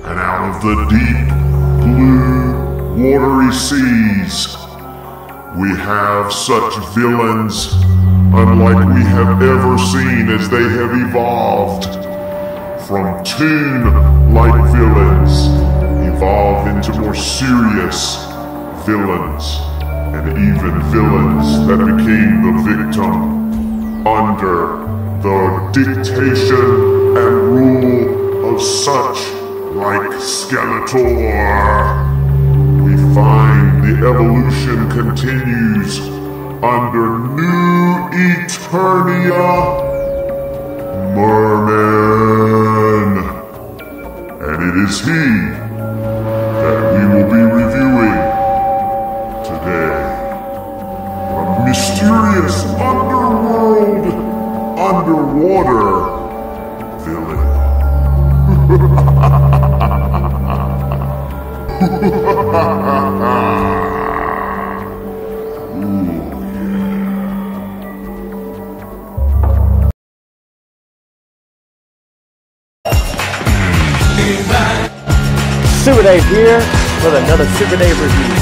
And out of the deep, blue, watery seas, we have such villains unlike we have ever seen as they have evolved from toon-like villains, evolved into more serious villains, and even villains that became the victim under the dictation and rule of such like Skeletor. We find the evolution continues under New Eternia Mer-Man. And it is he that we will be reviewing today. A mysterious underworld, underwater villain. Super Dave here with another Super Dave review.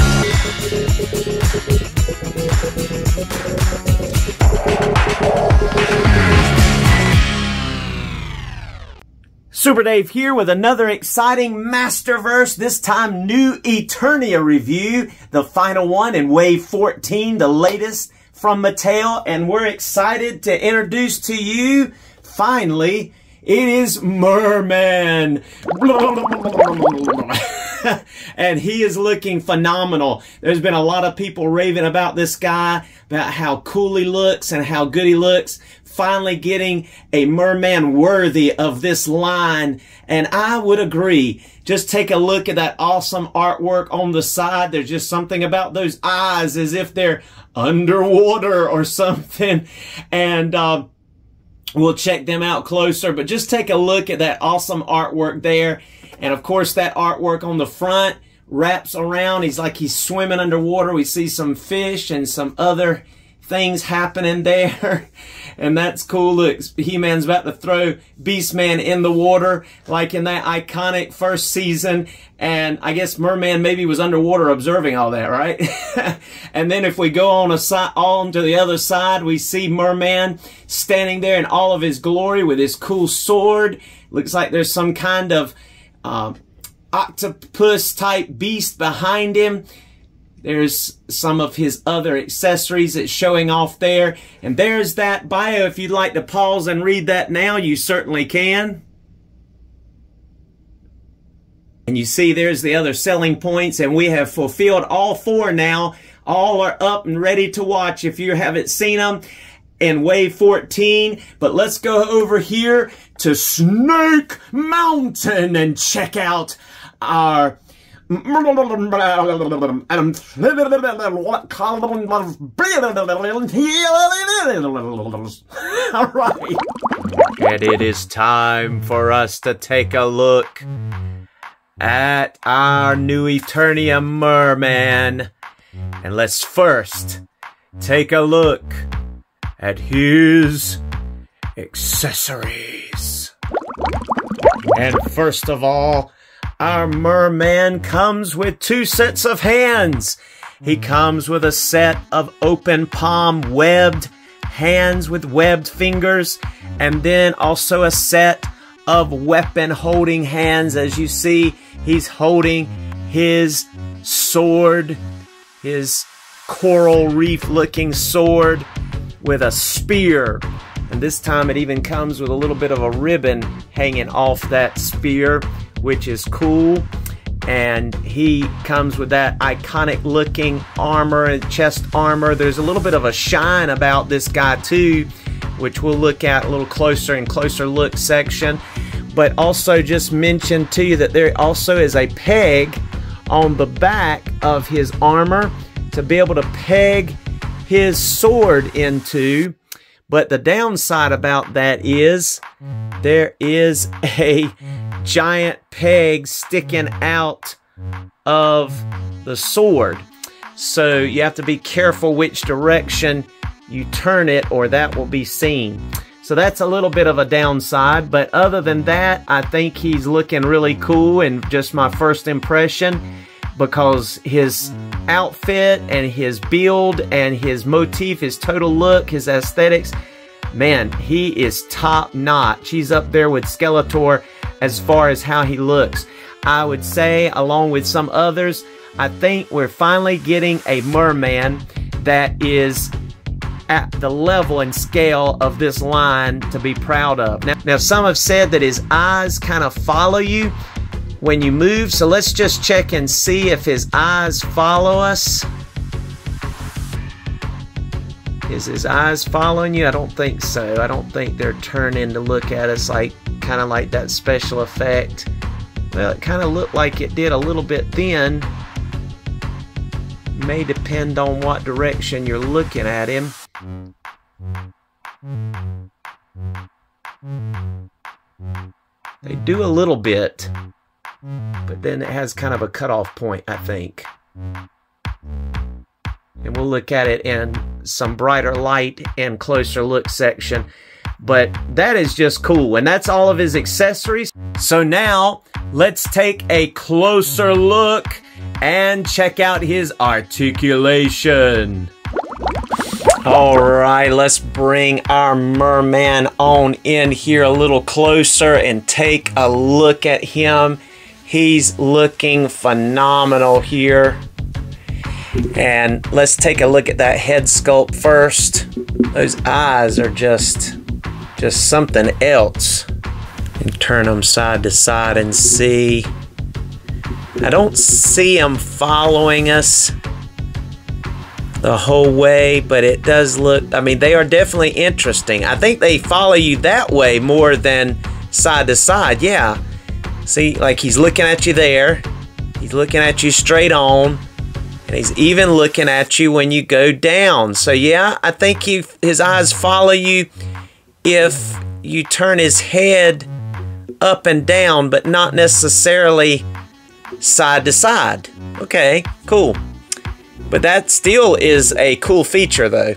Super Dave here with another exciting Masterverse, this time New Eternia review, the final one in Wave 14, the latest from Mattel, and we're excited to introduce to you, finally, it is Mer-Man. And he is looking phenomenal. There's been a lot of people raving about this guy, about how cool he looks and how good he looks. Finally getting a Mer-Man worthy of this line. And I would agree. Just take a look at that awesome artwork on the side. There's just something about those eyes as if they're underwater or something. And we'll check them out closer, but just take a look at that awesome artwork there. And of course, that artwork on the front wraps around. He's swimming underwater. We see some fish and some other things happening there. And that's cool. Look, He-Man's about to throw Beast-Man in the water, like in that iconic first season. And I guess Mer-Man maybe was underwater observing all that, right? And then if we go on to the other side, we see Mer-Man standing there in all of his glory with his cool sword. Looks like there's some kind of octopus-type beast behind him. There's some of his other accessories that's showing off there. And there's that bio. If you'd like to pause and read that now, you certainly can. And you see there's the other selling points, and we have fulfilled all four now. All are up and ready to watch if you haven't seen them in Wave 14. But let's go over here to Snake Mountain and check out our all right. And it is time for us to take a look at our New Eternia Mer-Man. And let's first take a look at his accessories. And first of all, our Mer-Man comes with two sets of hands. He comes with a set of open palm webbed hands with webbed fingers, and then also a set of weapon holding hands. As you see, he's holding his sword, his coral reef looking sword with a spear. And this time it even comes with a little bit of a ribbon hanging off that spear, which is cool. And he comes with that iconic looking armor and chest armor. There's a little bit of a shine about this guy too, which we'll look at a little closer in closer look section. But also just mention to you that there also is a peg on the back of his armor to be able to peg his sword into. But the downside about that is there is a giant peg sticking out of the sword. So you have to be careful which direction you turn it, or that will be seen. So that's a little bit of a downside, but other than that, I think he's looking really cool, and just my first impression, because his outfit and his build and his motif, his total look, his aesthetics, man, he is top notch. He's up there with Skeletor as far as how he looks. I would say, along with some others, I think we're finally getting a Mer-Man that is at the level and scale of this line to be proud of. Now some have said that his eyes kind of follow you when you move, so let's just check and see if his eyes follow us. Is his eyes following you? I don't think so. I don't think they're turning to look at us like kind of like that special effect. Well, it kind of looked like it did a little bit then. May depend on what direction you're looking at him. They do a little bit, but then it has kind of a cutoff point, I think. And we'll look at it in some brighter light and closer look section. But that is just cool, and that's all of his accessories. So now let's take a closer look and check out his articulation. Alright, let's bring our Mer-Man on in here a little closer and take a look at him. He's looking phenomenal here. And let's take a look at that head sculpt first. Those eyes are just something else. And turn them side to side and see. I don't see them following us the whole way, but it does look, I mean, they are definitely interesting. I think they follow you that way more than side to side. Yeah. See, like he's looking at you there. He's looking at you straight on. And he's even looking at you when you go down. So yeah, I think his eyes follow you if you turn his head up and down, but not necessarily side to side. Okay, cool. But that still is a cool feature though.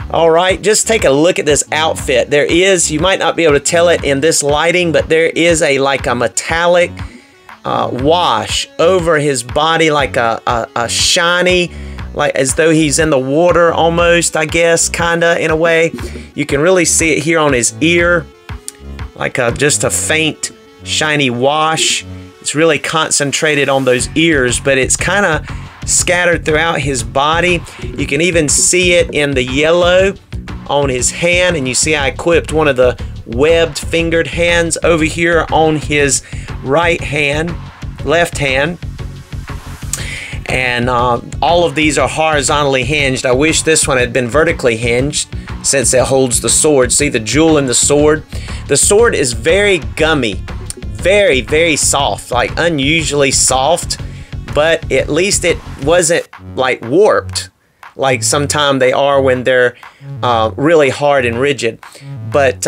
Alright, just take a look at this outfit. There is, you might not be able to tell it in this lighting, but there is like a metallic wash over his body, like a shiny, like as though he's in the water almost, I guess, kinda in a way. You can really see it here on his ear, like just a faint shiny wash. It's really concentrated on those ears, but it's kind of scattered throughout his body. You can even see it in the yellow on his hand, and you see I equipped one of the webbed fingered hands over here on his right hand, left hand. And all of these are horizontally hinged. I wish this one had been vertically hinged since it holds the sword. See the jewel in the sword? The sword is very gummy, very, very soft, like unusually soft, but at least it wasn't like warped like sometimes they are when they're really hard and rigid. But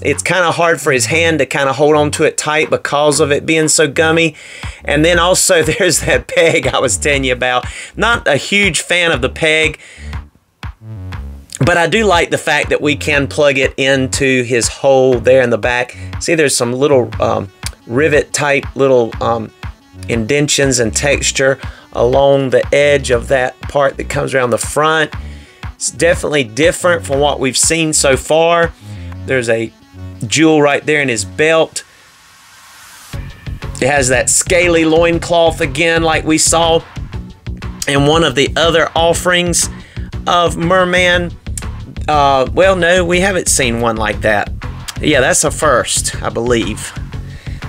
it's kind of hard for his hand to kind of hold on to it tight because of it being so gummy. And then also there's that peg I was telling you about. Not a huge fan of the peg, but I do like the fact that we can plug it into his hole there in the back. See, there's some little rivet type little indentions and texture along the edge of that part that comes around the front. It's definitely different from what we've seen so far. There's a jewel right there in his belt. It has that scaly loincloth again like we saw in one of the other offerings of Mer-Man. Well, no, we haven't seen one like that. Yeah, that's a first, I believe.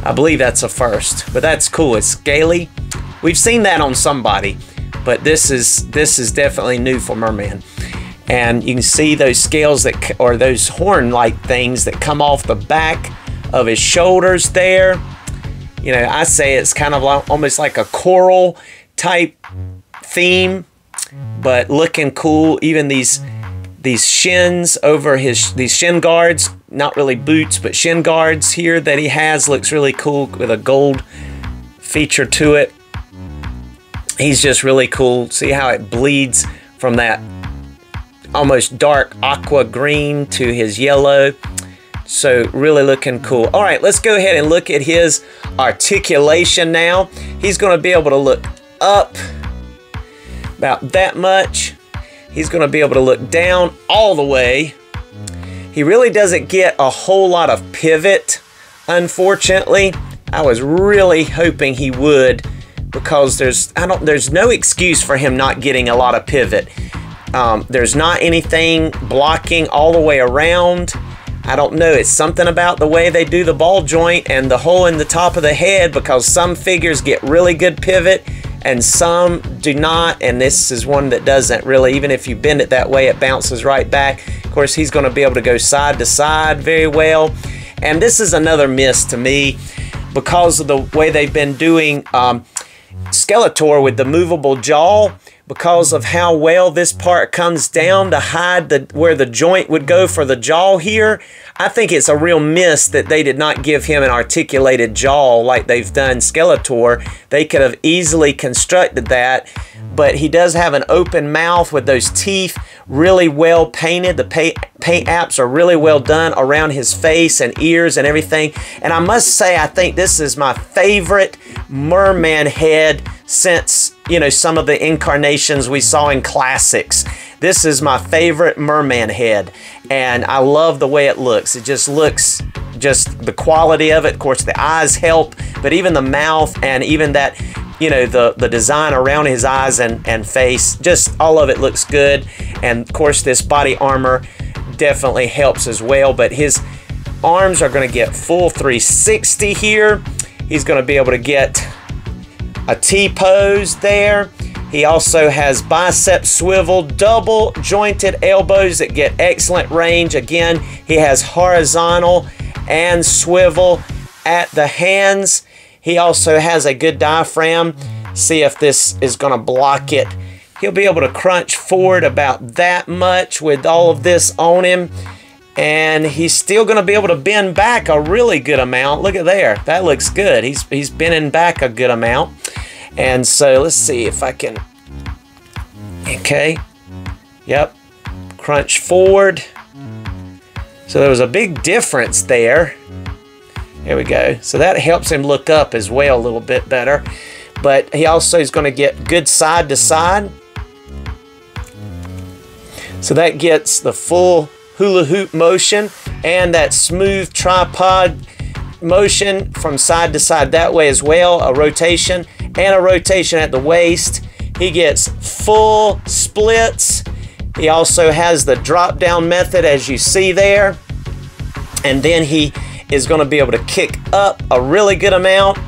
I believe that's a first, but that's cool. It's scaly. We've seen that on somebody, but this is definitely new for Mer-Man. And you can see those scales that, or those horn-like things that come off the back of his shoulders there. You know, I say it's kind of like, almost like a coral type theme, but looking cool. Even these shins over these shin guards, not really boots, but shin guards here that he has, looks really cool with a gold feature to it. He's just really cool. See how it bleeds from that almost dark aqua green to his yellow. So really looking cool. All right, let's go ahead and look at his articulation now. He's going to be able to look up about that much. He's going to be able to look down all the way. He really doesn't get a whole lot of pivot, unfortunately. I was really hoping he would, because there's no excuse for him not getting a lot of pivot. There's not anything blocking all the way around. I don't know, it's something about the way they do the ball joint and the hole in the top of the head, because some figures get really good pivot and some do not, and this is one that doesn't really. Even if you bend it that way, it bounces right back. Of course, he's going to be able to go side to side very well. And this is another miss to me, because of the way they've been doing Skeletor with the movable jaw. Because of how well this part comes down to hide where the joint would go for the jaw here, I think it's a real miss that they did not give him an articulated jaw like they've done Skeletor. They could have easily constructed that, but he does have an open mouth with those teeth really well painted. The paint apps are really well done around his face and ears and everything. And I must say, I think this is my favorite Mer-Man head since, you know, some of the incarnations we saw in classics. This is my favorite Mer-Man head, and I love the way it looks. It just looks, just the quality of it. Of course, the eyes help, but even the mouth and even that, you know, the design around his eyes and face, just all of it looks good. And of course, this body armor definitely helps as well, but his arms are going to get full 360 here. He's going to be able to get a T-pose there. He also has bicep swivel, double jointed elbows that get excellent range. Again, he has horizontal and swivel at the hands. He also has a good diaphragm. See if this is going to block it. He'll be able to crunch forward about that much with all of this on him. And he's still going to be able to bend back a really good amount. Look at there. That looks good. He's bending back a good amount. And so let's see if I can. Okay. Yep. Crunch forward. So there was a big difference there. There we go. So that helps him look up as well a little bit better. But he also is going to get good side to side. So that gets the full hula hoop motion and that smooth tripod motion from side to side that way as well. A rotation and a rotation at the waist. He gets full splits. He also has the drop down method, as you see there. And then he is going to be able to kick up a really good amount.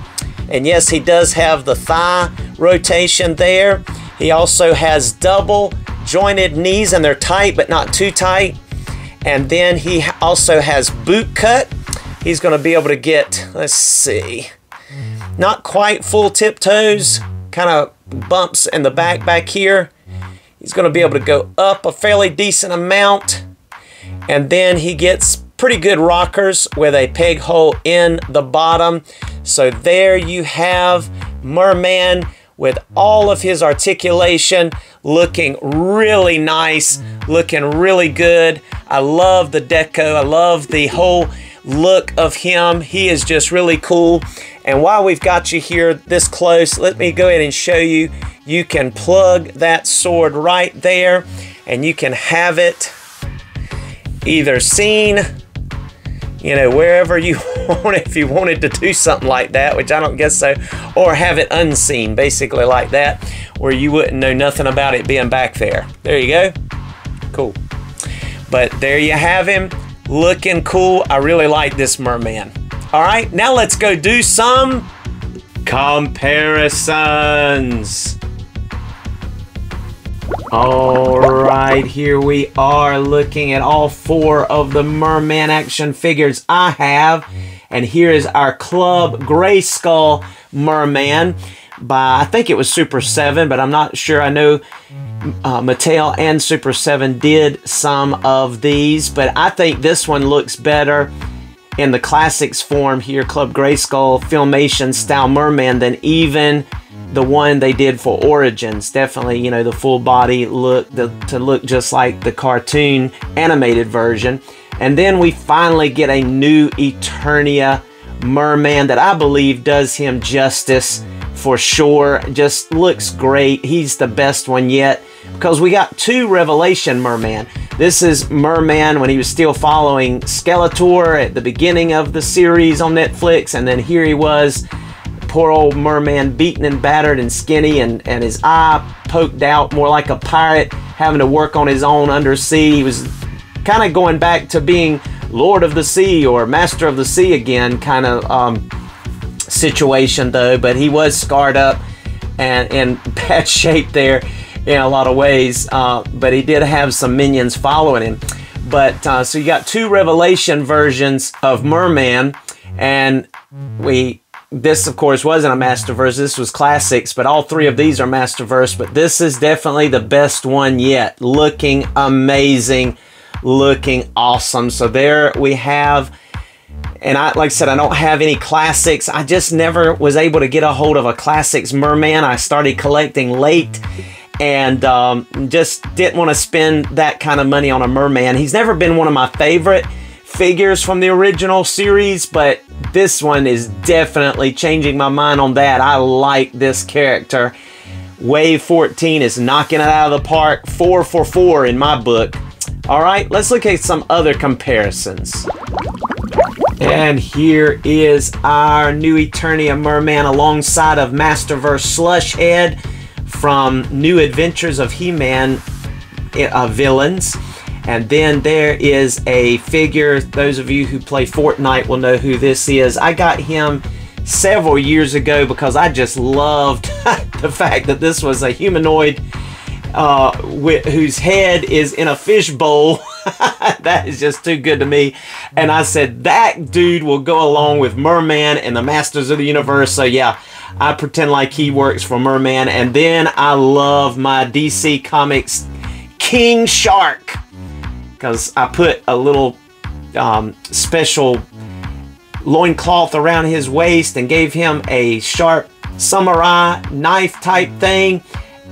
And yes, he does have the thigh rotation there. He also has double jointed knees, and they're tight but not too tight. And then he also has boot cut. He's going to be able to get, let's see, not quite full tiptoes, kind of bumps in the back here. He's going to be able to go up a fairly decent amount. And then he gets pretty good rockers with a peg hole in the bottom. So there you have Mer-Man with all of his articulation looking really nice, looking really good. I love the deco. I love the whole look of him. He is just really cool. And while we've got you here this close, let me go ahead and show you. You can plug that sword right there, and you can have it either seen, you know, wherever you want, if you wanted to do something like that, which I don't guess so, or have it unseen, basically like that, where you wouldn't know nothing about it being back there. There you go. Cool. But there you have him, looking cool. I really like this Mer-Man. All right, now let's go do some comparisons. All right, here we are looking at all 4 of the Mer-Man action figures I have. And here is our Club Grayskull Mer-Man by, I think it was Super 7, but I'm not sure. I know Mattel and Super 7 did some of these, but I think this one looks better in the classics form here, Club Grayskull Filmation style Mer-Man, than even the one they did for Origins. Definitely, you know, the full body look, to look just like the cartoon animated version. And then we finally get a new Eternia Mer-Man that I believe does him justice for sure. Just looks great. He's the best one yet, because we got two Revelation Mer-Man. This is Mer-Man when he was still following Skeletor at the beginning of the series on Netflix, and then here he was, poor old Mer-Man, beaten and battered and skinny, and his eye poked out more like a pirate, having to work on his own undersea. He was kind of going back to being Lord of the Sea or Master of the Sea again kind of situation though, but he was scarred up and in bad shape there in a lot of ways, but he did have some minions following him. But so you got two Revelation versions of Mer-Man, and this of course wasn't a Masterverse, this was Classics, but all three of these are Masterverse, but this is definitely the best one yet. Looking amazing, looking awesome. So there we have, and like I said, I don't have any Classics. I just never was able to get a hold of a Classics Mer-Man. I started collecting late, and just didn't want to spend that kind of money on a Mer-Man. He's never been one of my favorite figures from the original series, but this one is definitely changing my mind on that. I like this character. Wave 14 is knocking it out of the park. 4 for 4 in my book. All right, let's look at some other comparisons. And here is our new Eternia Mer-Man alongside of Masterverse Slush Head from New Adventures of He-Man villains. And then there is a figure, those of you who play Fortnite will know who this is. I got him several years ago because I just loved the fact that this was a humanoid whose head is in a fishbowl. That is just too good to me. And I said, that dude will go along with Mer-Man and the Masters of the Universe. So yeah, I pretend like he works for Mer-Man. And then I love my DC Comics King Shark, because I put a little special loincloth around his waist and gave him a sharp samurai knife type thing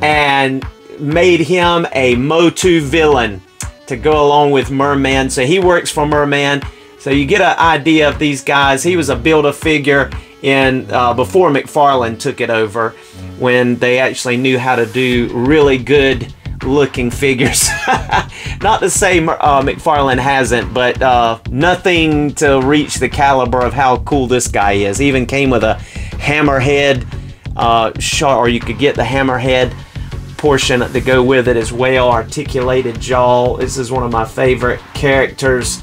and made him a MOTU villain to go along with Mer-Man. So he works for Mer-Man. So you get an idea of these guys. He was a Build-A-Figure in before McFarlane took it over, when they actually knew how to do really good looking figures. Not to say McFarlane hasn't, but nothing to reach the caliber of how cool this guy is. He even came with a hammerhead or you could get the hammerhead portion to go with it as well. Articulated jaw. This is one of my favorite characters.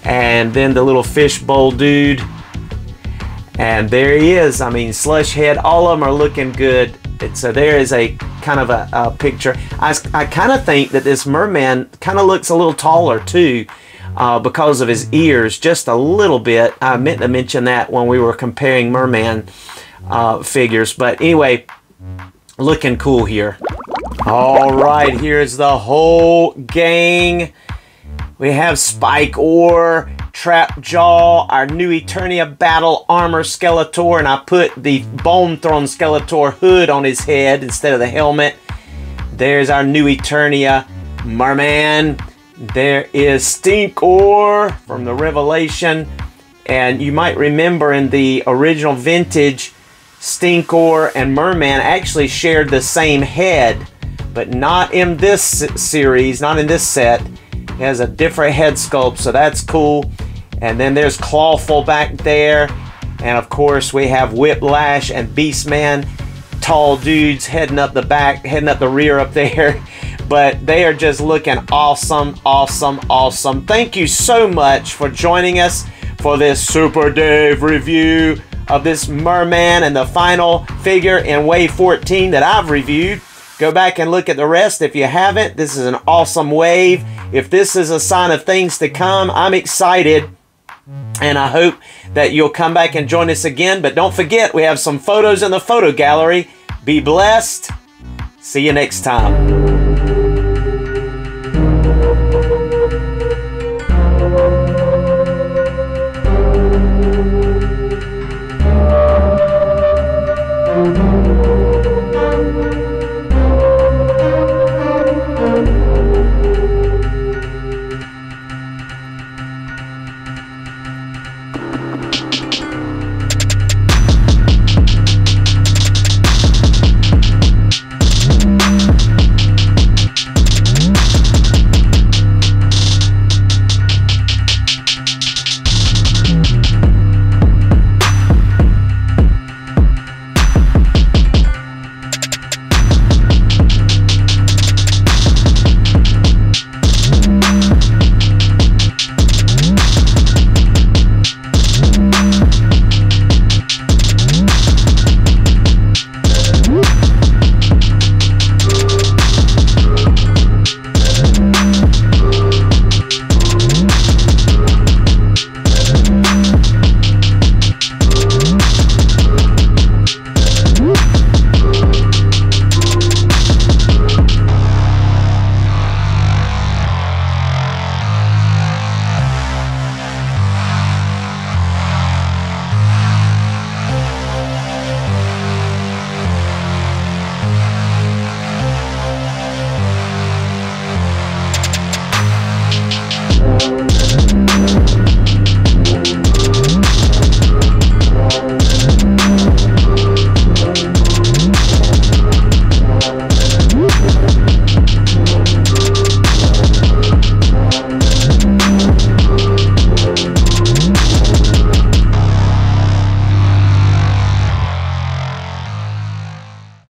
And then the little fishbowl dude, and there he is. I mean, Slush Head, all of them are looking good. So there is a kind of a picture. I kind of think that this Mer-Man kind of looks a little taller too, because of his ears, just a little bit. I meant to mention that when we were comparing Mer-Man figures. But anyway, looking cool here. All right, here's the whole gang. We have Spike Ore, Trap Jaw, our new Eternia Battle Armor Skeletor, and I put the Bone Throne Skeletor hood on his head instead of the helmet. There's our new Eternia Mer-Man. There is Stink Ore from the Revelation, and you might remember in the original vintage, Stink Ore and Mer-Man actually shared the same head, but not in this series, not in this set. It has a different head sculpt, so that's cool. And then there's Clawful back there. And of course we have Whiplash and Beastman. Tall dudes heading up the back, heading up the rear up there. But they are just looking awesome, awesome, awesome. Thank you so much for joining us for this Super Dave review of this Mer-Man and the final figure in Wave 14 that I've reviewed. Go back and look at the rest if you haven't. This is an awesome wave. If this is a sign of things to come, I'm excited. And I hope that you'll come back and join us again. But don't forget, we have some photos in the photo gallery. Be blessed. See you next time.